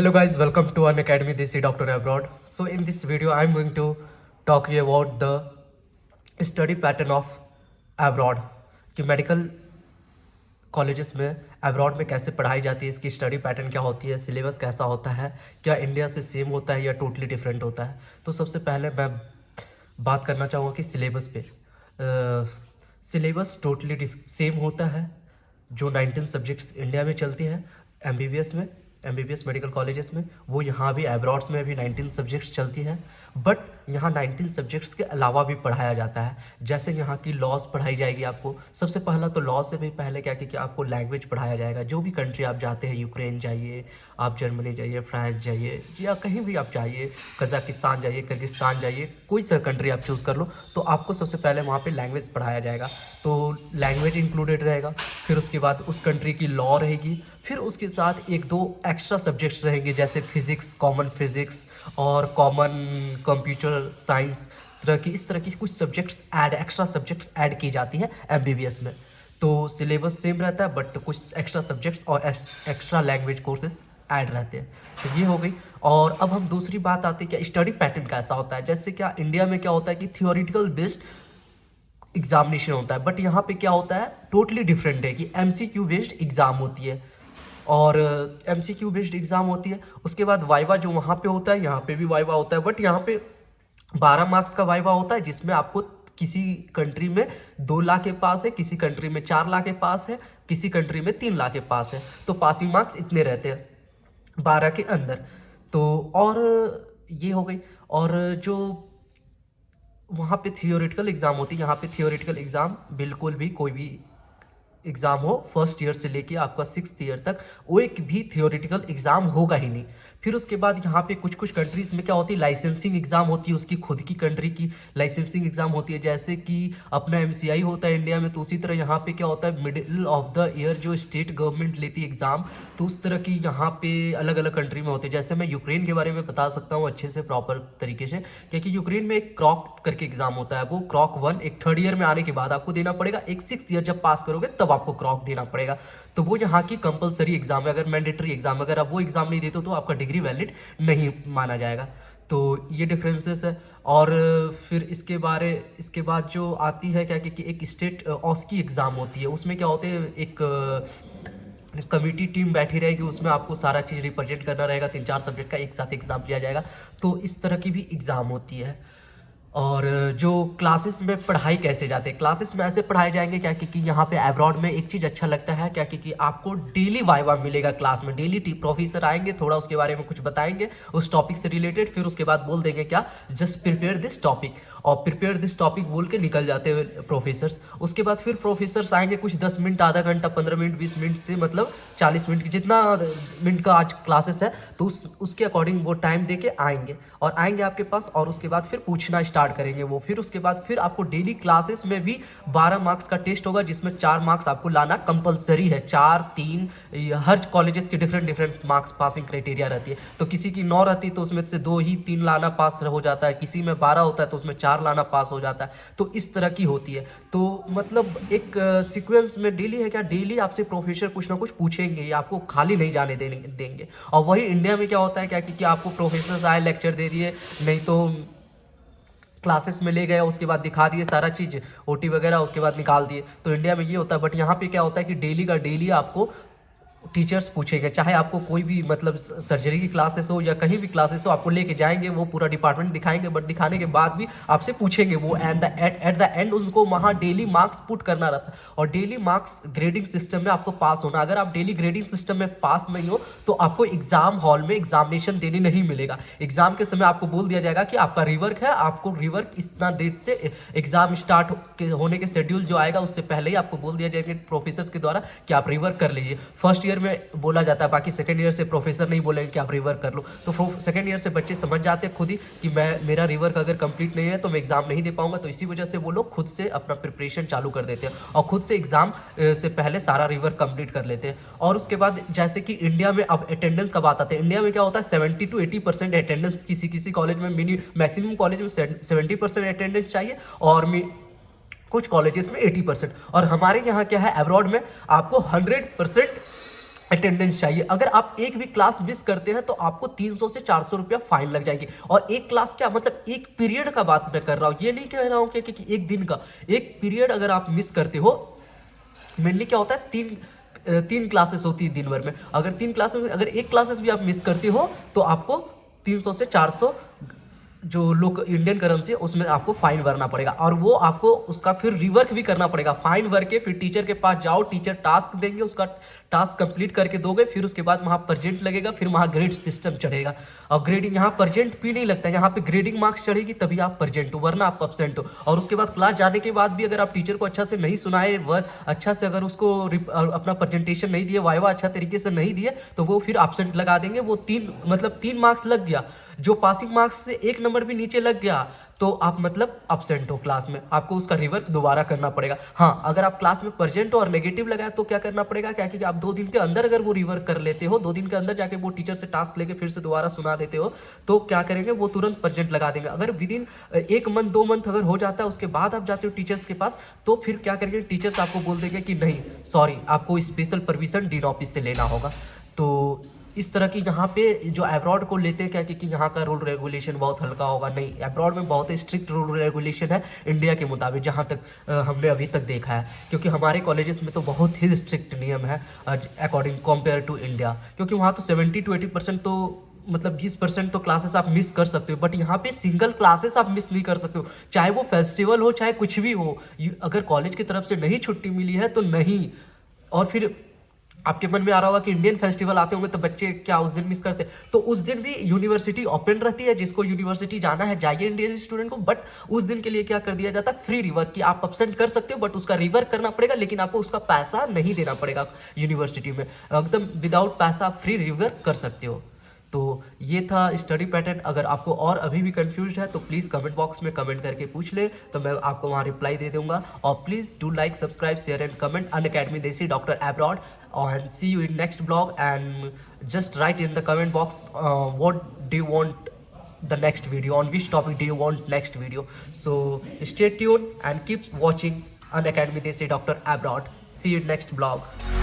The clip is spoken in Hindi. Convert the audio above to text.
Hello guys, welcome to An Academy. This is Dr. Abroad. So in this video, I'm going to talk you about the study pattern of abroad कि मेडिकल कॉलेजेस में अब्रॉड में कैसे पढ़ाई जाती है, इसकी स्टडी पैटर्न क्या होती है, सिलेबस कैसा होता है, क्या इंडिया से सेम होता है या टोटली डिफरेंट होता है। तो सबसे पहले मैं बात करना चाहूँगा कि सिलेबस पे सिलेबस टोटली सेम होता है। जो 19 सब्जेक्ट्स इंडिया में चलती है एमबीबीएस मेडिकल कॉलेजेस में, वो यहाँ भी अब्रॉड्स में भी 19 सब्जेक्ट्स चलती है। बट यहाँ 19 सब्जेक्ट्स के अलावा भी पढ़ाया जाता है। जैसे यहाँ की लॉज पढ़ाई जाएगी आपको। सबसे पहला तो लॉ से भी पहले क्या कि आपको लैंग्वेज पढ़ाया जाएगा। जो भी कंट्री आप जाते हैं, यूक्रेन जाइए, आप जर्मनी जाइए, फ्रांस जाइए, या कहीं भी आप जाइए, कजाकिस्तान जाइए, किर्गिस्तान जाइए, कोई सा कंट्री आप चूज़ कर लो, तो आपको सबसे पहले वहाँ पे लैंग्वेज पढ़ाया जाएगा। तो लैंग्वेज इंक्लूडेड रहेगा। फिर उसके बाद उस कंट्री की लॉ रहेगी। फिर उसके साथ एक दो एक्स्ट्रा सब्जेक्ट्स रहेंगे, जैसे फिज़िक्स, कॉमन फिज़िक्स और कॉमन कंप्यूटर साइंस, इस तरह की कुछ एक्स्ट्रा सब्जेक्ट्स ऐड की जाती है एमबीबीएस में। तो सिलेबस सेम रहता है, बट कुछ एक्स्ट्रा सब्जेक्ट्स और एक्स्ट्रा लैंग्वेज कोर्सेज ऐड रहते हैं। तो ये हो गई। और अब हम दूसरी बात आती है, क्या स्टडी पैटर्न कैसा होता है। जैसे क्या इंडिया में क्या होता है कि थियोरिटिकल बेस्ड एग्जामिनेशन होता है, बट यहाँ पे क्या होता है, टोटली डिफरेंट है कि एमसीक्यू बेस्ड एग्ज़ाम होती है। और एमसीक्यू बेस्ड एग्ज़ाम होती है। उसके बाद वाइवा जो वहाँ पे होता है, यहाँ पे भी वाइवा होता है, बट यहाँ पे 12 मार्क्स का वाइवा होता है, जिसमें आपको किसी कंट्री में 2 लाख के पास है, किसी कंट्री में 4 लाख के पास है, किसी कंट्री में 3 लाख के पास है। तो पासिंग मार्क्स इतने रहते हैं 12 के अंदर। तो और ये हो गई। और जो वहाँ पे थियोरेटिकल एग्ज़ाम होती है, यहाँ पे थियोरेटिकल एग्ज़ाम बिल्कुल भी कोई भी एग्ज़ाम हो, फर्स्ट ईयर से लेके आपका 6th ईयर तक, वो एक भी थियोरेटिकल एग्ज़ाम होगा ही नहीं। फिर उसके बाद यहाँ पे कुछ कुछ कंट्रीज़ में क्या होती है, लाइसेंसिंग एग्ज़ाम होती है, उसकी खुद की कंट्री की लाइसेंसिंग एग्ज़ाम होती है। जैसे कि अपना एमसीआई होता है इंडिया में, तो उसी तरह यहाँ पे क्या होता है, मिडिल ऑफ द ईयर जो स्टेट गवर्नमेंट लेती है एग्ज़ाम, तो उस तरह की यहाँ पे अलग अलग कंट्री में होते हैं। जैसे मैं यूक्रेन के बारे में बता सकता हूँ अच्छे से, प्रॉपर तरीके से, क्योंकि यूक्रेन में एक क्रॉक करके एग्ज़ाम होता है। वो क्रॉक 1 एक 3rd ईयर में आने के बाद आपको देना पड़ेगा, एक 6th ईयर जब पास करोगे तब आपको क्रॉक देना पड़ेगा। तो वो यहाँ की कंपलसरी एग्जाम है, अगर मैंडेटरी एग्जाम, अगर आप वो एग्जाम नहीं देते तो आपका डिग्री वैलिड नहीं माना जाएगा। तो ये डिफरेंसेस है। और फिर इसके बाद जो आती है क्या कि एक स्टेट ऑस्की एग्ज़ाम होती है। उसमें क्या होते हैं, एक कमिटी टीम बैठी रहेगी, उसमें आपको सारा चीज़ रिप्रेजेंट करना रहेगा। 3-4 सब्जेक्ट का एक साथ एग्ज़ाम लिया जाएगा। तो इस तरह की भी एग्ज़ाम होती है। और जो क्लासेस में पढ़ाई कैसे जाते हैं, क्लासेस में ऐसे पढ़ाए जाएंगे क्या कि यहाँ पे अब्रॉड में एक चीज़ अच्छा लगता है क्या कि आपको डेली वाइवा मिलेगा क्लास में। डेली प्रोफेसर आएंगे, थोड़ा उसके बारे में कुछ बताएंगे उस टॉपिक से रिलेटेड, फिर उसके बाद बोल देंगे क्या, जस्ट प्रिपेयर दिस टॉपिक, और प्रिपेयर दिस टॉपिक बोल के निकल जाते हैं प्रोफेसर्स। उसके बाद फिर प्रोफेसर्स आएंगे कुछ 10 मिनट, आधा घंटा, 15 मिनट, 20 मिनट से मतलब 40 मिनट की, जितना मिनट का आज क्लासेस है, तो उसके अकॉर्डिंग वो टाइम दे के आएंगे और आएंगे आपके पास। और उसके बाद फिर पूछना स्टार्ट करेंगे वो। फिर उसके बाद फिर आपको डेली क्लासेस में भी 12 मार्क्स का टेस्ट होगा, जिसमें 4 मार्क्स आपको लाना कंपलसरी है। 4, 3, हर कॉलेजेस की डिफरेंट मार्क्स पासिंग क्राइटेरिया रहती है। तो किसी की 9 रहती है तो उसमें से 2 ही 3 लाना पास हो जाता है, किसी में 12 होता है तो उसमें 4 लाना पास हो जाता है। तो इस तरह की होती है। तो मतलब एक सीक्वेंस में डेली है क्या, डेली आपसे प्रोफेसर कुछ ना कुछ पूछेंगे, या आपको खाली नहीं जाने देंगे। और वही इंडिया में क्या होता है क्या कि आपको प्रोफेसर आए, लेक्चर दे दिए, नहीं तो क्लासेस में ले गए, उसके बाद दिखा दिए सारा चीज़, ओटी वगैरह, उसके बाद निकाल दिए। तो इंडिया में ये होता है। बट यहाँ पे क्या होता है कि डेली का डेली आपको टीचर्स पूछेंगे, चाहे आपको कोई भी मतलब सर्जरी की क्लासेस हो या कहीं भी क्लासेस हो, आपको लेके जाएंगे, वो पूरा डिपार्टमेंट दिखाएंगे, बट दिखाने के बाद भी आपसे पूछेंगे वो। एट द एंड उनको वहाँ डेली मार्क्स पुट करना रहता है। और डेली मार्क्स ग्रेडिंग सिस्टम में आपको पास होना। अगर आप डेली ग्रेडिंग सिस्टम में पास नहीं हो तो आपको एग्जाम हॉल में एग्जामिनेशन देने नहीं मिलेगा। एग्जाम के समय आपको बोल दिया जाएगा कि आपका रिवर्क है, आपको रिवर्क इतना डेट से, एग्जाम स्टार्ट होने के शेड्यूल जो आएगा उससे पहले ही आपको बोल दिया जाएगा प्रोफेसर के द्वारा कि आप रिवर्क कर लीजिए। फर्स्ट ईयर में बोला जाता है, बाकी सेकंड ईयर से प्रोफेसर नहीं बोलेंगे कि आप रिवर्क कर लो। तो सेकंड ईयर से बच्चे समझ जाते हैं खुद ही कि मेरा रिवर्क अगर कंप्लीट नहीं है तो मैं एग्जाम नहीं दे पाऊंगा। तो इसी वजह से वो लोग खुद से अपना प्रिपरेशन चालू कर देते हैं और खुद से एग्जाम से पहले सारा रिवर्क कंप्लीट कर लेते हैं। और उसके बाद जैसे कि इंडिया में अब अटेंडेंस का बात आती है। इंडिया में क्या होता है, 70 to 80% अटेंडेंस, किसी कॉलेज में मैक्सिमम कॉलेज में 70% अटेंडेंस चाहिए, और कुछ कॉलेजेस में 80%। और हमारे यहाँ क्या है, अब्रॉड में आपको 100% अटेंडेंस चाहिए। अगर आप एक भी क्लास मिस करते हैं तो आपको 300 से 400 रुपया फाइन लग जाएगी। और एक क्लास क्या, मतलब एक पीरियड का बात मैं कर रहा हूँ, ये नहीं कह रहा हूँ कि एक दिन का। एक पीरियड अगर आप मिस करते हो, मेनली क्या होता है, तीन क्लासेस होती है दिन भर में। अगर तीन क्लासेस में अगर एक क्लासेस भी आप मिस करते हो तो आपको 300 से 400 जो लोग इंडियन करेंसी है उसमें आपको फाइन भरना पड़ेगा। और वो आपको उसका फिर रिवर्क भी करना पड़ेगा। फाइन भर के फिर टीचर के पास जाओ, टीचर टास्क देंगे, उसका टास्क कंप्लीट करके दोगे, फिर उसके बाद वहाँ प्रेजेंट लगेगा, फिर वहाँ ग्रेड सिस्टम चढ़ेगा। और ग्रेडिंग यहाँ प्रेजेंट भी नहीं लगता है, यहाँ पे ग्रेडिंग मार्क्स चढ़ेगी तभी आप प्रेजेंट हो, वरना आप एब्सेंट हो। और उसके बाद क्लास जाने के बाद भी अगर आप टीचर को अच्छा से नहीं सुनाए, अच्छा से अगर उसको अपना प्रेजेंटेशन नहीं दिए, वाइवा अच्छा तरीके से नहीं दिए, तो वो फिर एब्सेंट लगा देंगे। वो 3 मार्क्स लग गया, जो पासिंग मार्क्स से 1 नंबर भी नीचे लग गया तो आप मतलब एब्सेंट हो क्लास में, आपको उसका रिवर्क दोबारा करना पड़ेगा। हाँ, अगर आप क्लास में प्रेजेंट हो और नेगेटिव लगाया तो क्या करना पड़ेगा, क्या कि आप 2 दिन के अंदर अगर वो रिवर्क कर लेते हो, 2 दिन के अंदर जाके वो टीचर से टास्क लेके फिर से दोबारा सुना देते हो, तो क्या करेंगे, वो तुरंत प्रेजेंट लगा देंगे। अगर विद इन 1 मंथ 2 मंथ अगर हो जाता है, उसके बाद आप जाते हो टीचर्स के पास, तो फिर क्या करेंगे, टीचर्स आपको बोल देंगे कि नहीं सॉरी, आपको स्पेशल परमिशन डीन ऑफिस से लेना होगा। तो इस तरह की यहाँ पे जो अब्रॉड को लेते हैं क्या कि यहाँ का रूल रेगुलेशन बहुत हल्का होगा, नहीं, अब्रॉड में बहुत ही स्ट्रिक्ट रूल रेगुलेशन है इंडिया के मुताबिक, जहाँ तक हमने अभी तक देखा है। क्योंकि हमारे कॉलेजेस में तो बहुत ही स्ट्रिक्ट नियम है अकॉर्डिंग कंपेयर टू इंडिया। क्योंकि वहाँ तो 70 to 80% तो मतलब 20% तो क्लासेस आप मिस कर सकते हो, बट यहाँ पे सिंगल क्लासेस आप मिस नहीं कर सकते हो, चाहे वो फेस्टिवल हो चाहे कुछ भी हो। अगर कॉलेज की तरफ से नहीं छुट्टी मिली है तो नहीं। और फिर आपके मन में आ रहा होगा कि इंडियन फेस्टिवल आते होंगे तो बच्चे क्या उस दिन मिस करते हैं, तो उस दिन भी यूनिवर्सिटी ओपन रहती है, जिसको यूनिवर्सिटी जाना है जाइए इंडियन स्टूडेंट को। बट उस दिन के लिए क्या कर दिया जाता है, फ्री रिवर्क, कि आप एब्सेंट कर सकते हो बट उसका रिवर्क करना पड़ेगा, लेकिन आपको उसका पैसा नहीं देना पड़ेगा यूनिवर्सिटी में, एकदम विदाउट पैसा आप फ्री रिवर्क कर सकते हो। तो ये था स्टडी पैटर्न। अगर आपको और अभी भी कंफ्यूज है तो प्लीज़ कमेंट बॉक्स में कमेंट करके पूछ ले, तो मैं आपको वहाँ रिप्लाई दे दूंगा। और please do like, subscribe, share and comment Unacademy Desi doctor abroad. And see you in next blog, and just write in the comment box what do you want the next video, on which topic do you want next video. So stay tuned and keep watching Unacademy Desi Dr. Abroad. See you in next blog.